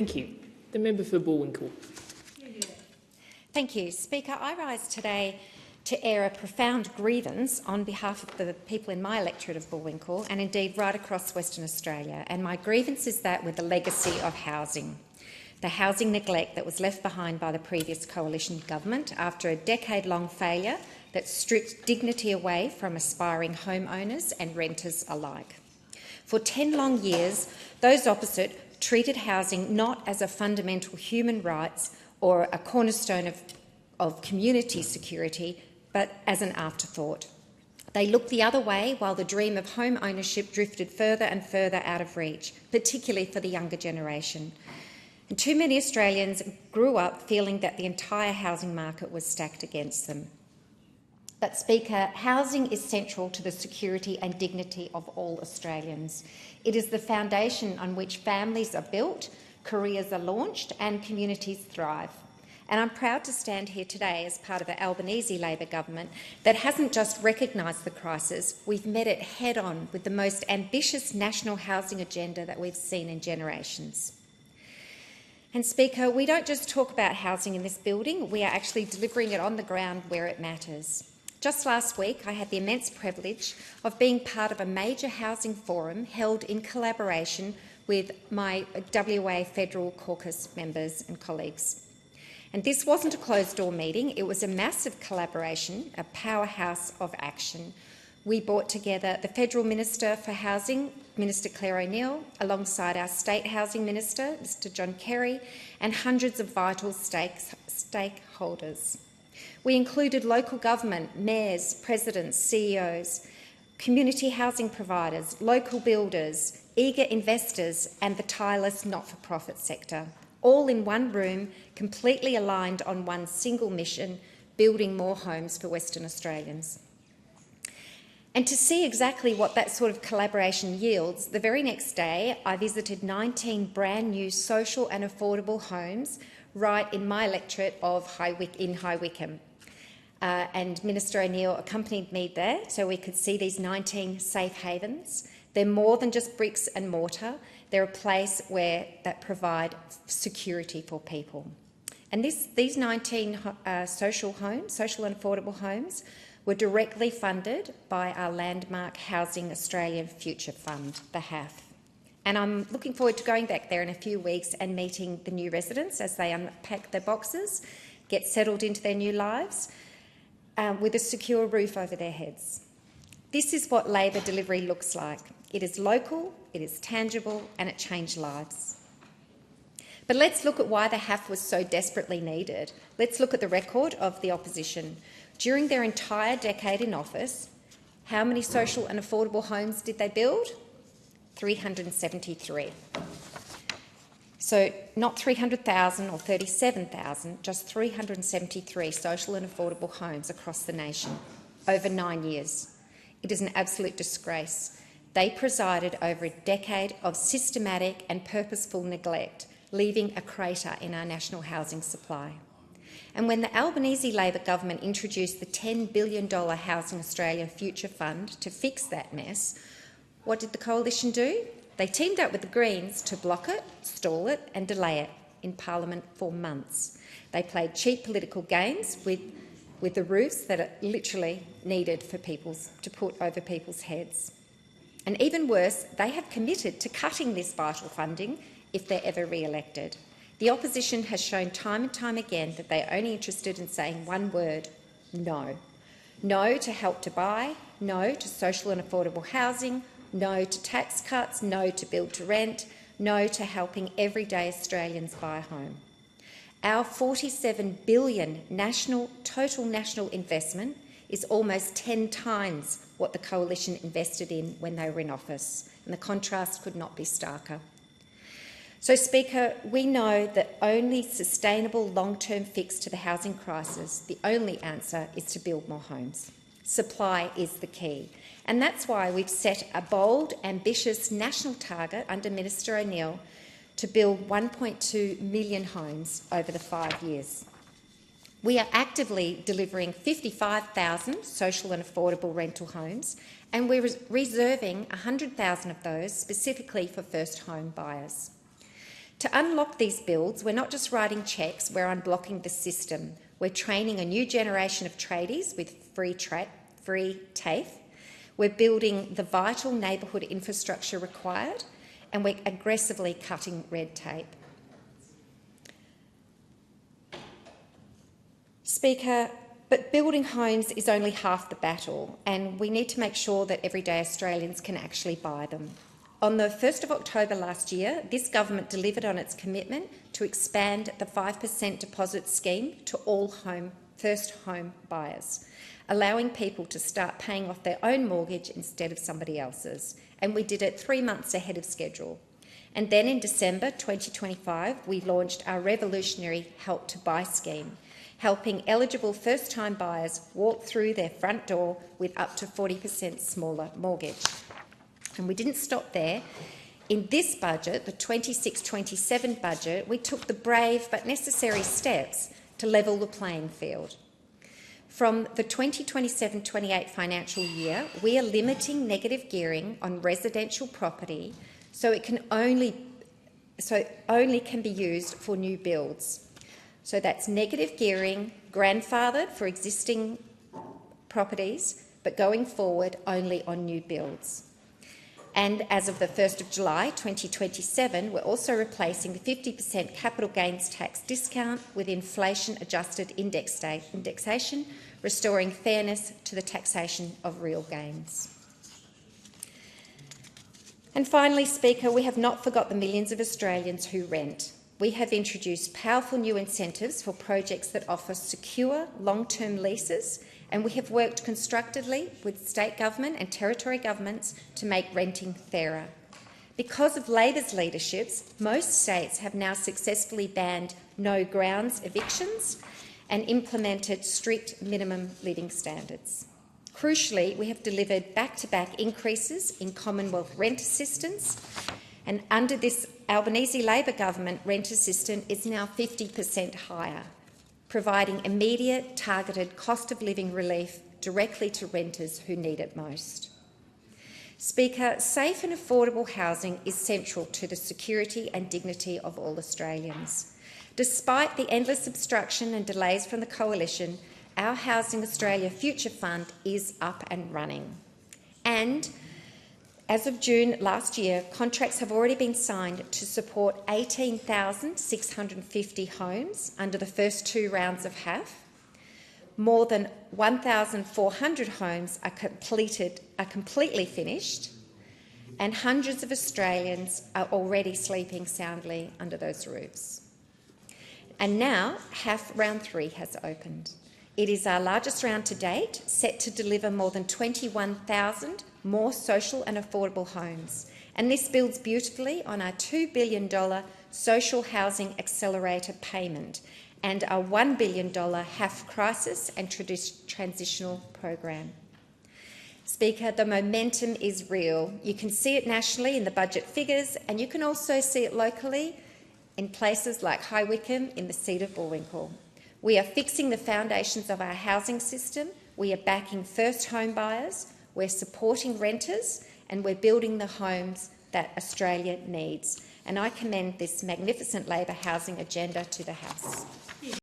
Thank you. The member for Bullwinkel. Thank you. Speaker, I rise today to air a profound grievance on behalf of the people in my electorate of Bullwinkel and indeed right across Western Australia. And my grievance is that with the legacy of housing. The housing neglect that was left behind by the previous coalition government after a decade-long failure that stripped dignity away from aspiring homeowners and renters alike. For 10 long years, those opposite treated housing not as a fundamental human rights or a cornerstone of community security, but as an afterthought. They looked the other way while the dream of home ownership drifted further and further out of reach, particularly for the younger generation. And too many Australians grew up feeling that the entire housing market was stacked against them. But, Speaker, housing is central to the security and dignity of all Australians. It is the foundation on which families are built, careers are launched and communities thrive. And I'm proud to stand here today as part of the Albanese Labor Government that hasn't just recognised the crisis, we've met it head-on with the most ambitious national housing agenda that we've seen in generations. And, Speaker, we don't just talk about housing in this building, we are actually delivering it on the ground where it matters. Just last week, I had the immense privilege of being part of a major housing forum held in collaboration with my WA Federal Caucus members and colleagues. And this wasn't a closed-door meeting, it was a massive collaboration, a powerhouse of action. We brought together the Federal Minister for Housing, Minister Claire O'Neill, alongside our State Housing Minister, Mr John Kerry, and hundreds of vital stakeholders. We included local government, mayors, presidents, CEOs, community housing providers, local builders, eager investors and the tireless not-for-profit sector, all in one room, completely aligned on one single mission, building more homes for Western Australians. And to see exactly what that sort of collaboration yields, the very next day I visited 19 brand new social and affordable homes right in my electorate of High Wycombe. And Minister O'Neill accompanied me there so we could see these 19 safe havens. They're more than just bricks and mortar. They're a place that provide security for people. And these 19 social and affordable homes were directly funded by our landmark Housing Australia Future Fund, the HAF. And I'm looking forward to going back there in a few weeks and meeting the new residents as they unpack their boxes, get settled into their new lives, with a secure roof over their heads. This is what Labor delivery looks like. It is local, it is tangible, and it changed lives. But let's look at why the HAF was so desperately needed. Let's look at the record of the opposition. During their entire decade in office, how many social and affordable homes did they build? 373. So not 300,000 or 37,000, just 373 social and affordable homes across the nation over 9 years. It is an absolute disgrace. They presided over a decade of systematic and purposeful neglect, leaving a crater in our national housing supply. And when the Albanese Labor Government introduced the $10 billion Housing Australia Future Fund to fix that mess, what did the coalition do? They teamed up with the Greens to block it, stall it and delay it in Parliament for months. They played cheap political games with the roofs that are literally needed for to put over people's heads. And even worse, they have committed to cutting this vital funding if they're ever re-elected. The opposition has shown time and time again that they are only interested in saying one word: no. No to Help to Buy, no to social and affordable housing, no to tax cuts, no to build to rent, no to helping everyday Australians buy a home. Our $47 billion total national investment is almost 10 times what the coalition invested in when they were in office, and the contrast could not be starker. So, Speaker, we know that only sustainable long-term fix to the housing crisis, the only answer is to build more homes. Supply is the key. And that's why we've set a bold, ambitious national target under Minister O'Neill to build 1.2 million homes over the 5 years. We are actively delivering 55,000 social and affordable rental homes, and we're reserving 100,000 of those specifically for first home buyers. To unlock these builds, we're not just writing cheques, we're unblocking the system. We're training a new generation of tradies with free TAFE. We're building the vital neighbourhood infrastructure required, and we're aggressively cutting red tape. Speaker, but building homes is only half the battle, and we need to make sure that everyday Australians can actually buy them. On the 1st of October last year, this government delivered on its commitment to expand the 5% deposit scheme to all first home buyers, allowing people to start paying off their own mortgage instead of somebody else's. And we did it 3 months ahead of schedule. And then in December 2025, we launched our revolutionary Help to Buy scheme, helping eligible first-time buyers walk through their front door with up to 40% smaller mortgage. And we didn't stop there. In this budget, the 26-27 budget, we took the brave but necessary steps to level the playing field. From the 2027-28 financial year, we are limiting negative gearing on residential property so it only can be used for new builds. So that's negative gearing, grandfathered for existing properties, but going forward only on new builds. And as of the 1st of July 2027, we're also replacing the 50% capital gains tax discount with inflation-adjusted indexation, restoring fairness to the taxation of real gains. And finally, Speaker, we have not forgot the millions of Australians who rent. We have introduced powerful new incentives for projects that offer secure long-term leases, and we have worked constructively with state government and territory governments to make renting fairer. Because of Labor's leaderships, most states have now successfully banned no grounds evictions and implemented strict minimum living standards. Crucially, we have delivered back-to-back increases in Commonwealth Rent Assistance, and under this Albanese Labor Government, rent assistance is now 50% higher, providing immediate, targeted cost of living relief directly to renters who need it most. Speaker, safe and affordable housing is central to the security and dignity of all Australians. Despite the endless obstruction and delays from the Coalition, our Housing Australia Future Fund is up and running. And as of June last year, contracts have already been signed to support 18,650 homes under the first 2 rounds of HAF. More than 1,400 homes are completely finished, and hundreds of Australians are already sleeping soundly under those roofs. And now HAF Round 3 has opened. It is our largest round to date, set to deliver more than 21,000 more social and affordable homes. And this builds beautifully on our $2 billion Social Housing Accelerator payment and our $1 billion HAF Crisis and Transitional Program. Speaker, the momentum is real. You can see it nationally in the budget figures, and you can also see it locally in places like High Wycombe in the seat of Bullwinkel. We are fixing the foundations of our housing system, we are backing first home buyers, we're supporting renters, and we're building the homes that Australia needs. And I commend this magnificent Labor housing agenda to the House.